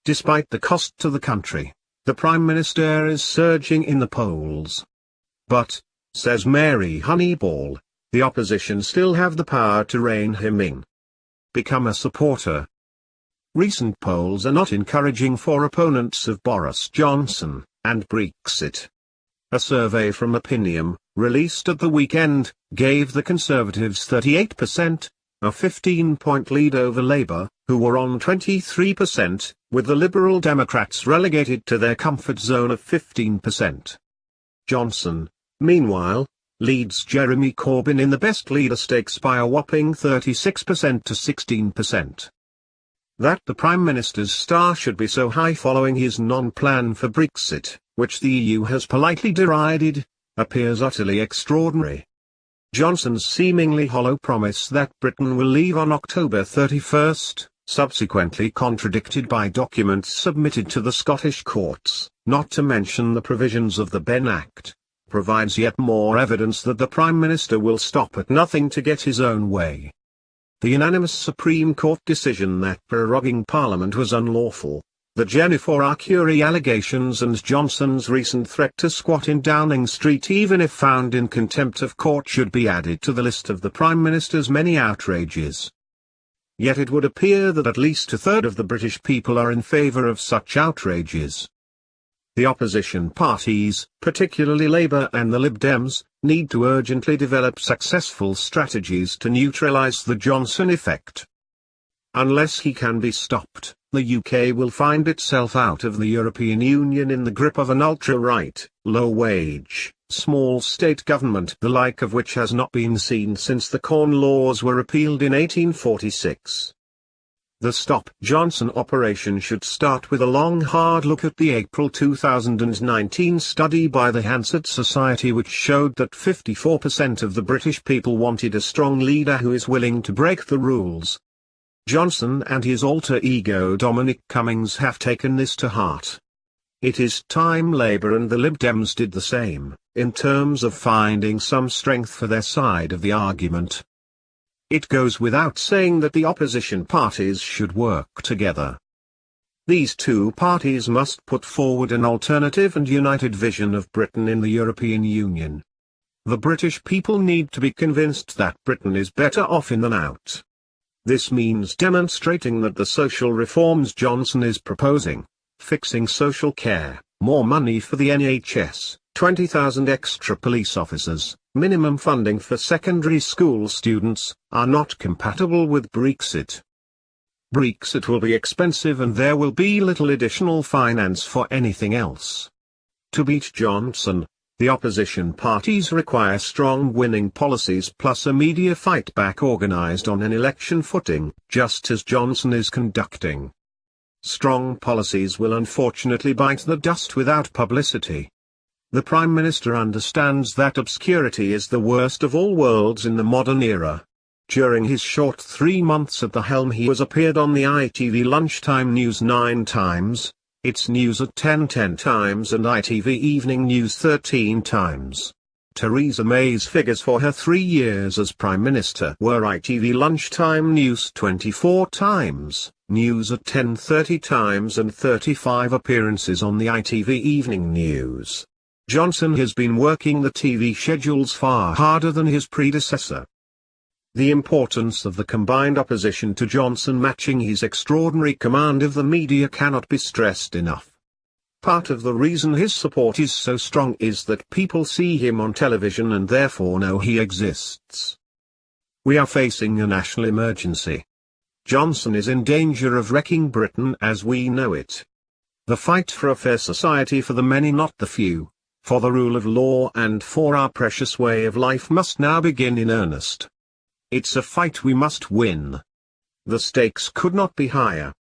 Despite the cost to the country, the Prime Minister is surging in the polls. But, says Mary Honeyball, the opposition still have the power to rein him in. Become a supporter. Recent polls are not encouraging for opponents of Boris Johnson and Brexit. A survey from Opinium, released at the weekend, gave the Conservatives 38%, a 15-point lead over Labour, who were on 23%, with the Liberal Democrats relegated to their comfort zone of 15%. Johnson, meanwhile, leads Jeremy Corbyn in the best leader stakes by a whopping 36% to 16%. That the Prime Minister's star should be so high following his non-plan for Brexit, which the EU has politely derided, appears utterly extraordinary. Johnson's seemingly hollow promise that Britain will leave on October 31st, subsequently contradicted by documents submitted to the Scottish courts, not to mention the provisions of the Benn Act, provides yet more evidence that the Prime Minister will stop at nothing to get his own way. The unanimous Supreme Court decision that proroguing Parliament was unlawful, the Jennifer Arcuri allegations and Johnson's recent threat to squat in Downing Street even if found in contempt of court should be added to the list of the Prime Minister's many outrages. Yet it would appear that at least a third of the British people are in favour of such outrages. The opposition parties, particularly Labour and the Lib Dems, need to urgently develop successful strategies to neutralise the Johnson effect. Unless he can be stopped, the UK will find itself out of the European Union in the grip of an ultra-right, low-wage, small-state government the like of which has not been seen since the Corn Laws were repealed in 1846. The Stop Johnson operation should start with a long hard look at the April 2019 study by the Hansard Society which showed that 54% of the British people wanted a strong leader who is willing to break the rules. Johnson and his alter ego Dominic Cummings have taken this to heart. It is time Labour and the Lib Dems did the same, in terms of finding some strength for their side of the argument. It goes without saying that the opposition parties should work together. These two parties must put forward an alternative and united vision of Britain in the European Union. The British people need to be convinced that Britain is better off in than out. This means demonstrating that the social reforms Johnson is proposing, fixing social care, more money for the NHS, 20,000 extra police officers, minimum funding for secondary school students, are not compatible with Brexit. Brexit will be expensive and there will be little additional finance for anything else. To beat Johnson, the opposition parties require strong winning policies plus a media fight back organised on an election footing, just as Johnson is conducting. Strong policies will unfortunately bite the dust without publicity. The Prime Minister understands that obscurity is the worst of all worlds in the modern era. During his short 3 months at the helm he has appeared on the ITV Lunchtime News 9 times, It's News at 10 times and ITV Evening News 13 times. Theresa May's figures for her 3 years as Prime Minister were ITV Lunchtime News 24 times, News at 10:30 times and 35 appearances on the ITV Evening News. Johnson has been working the TV schedules far harder than his predecessor. The importance of the combined opposition to Johnson matching his extraordinary command of the media cannot be stressed enough. Part of the reason his support is so strong is that people see him on television and therefore know he exists. We are facing a national emergency. Johnson is in danger of wrecking Britain as we know it. The fight for a fair society for the many not the few, for the rule of law and for our precious way of life must now begin in earnest. It's a fight we must win. The stakes could not be higher.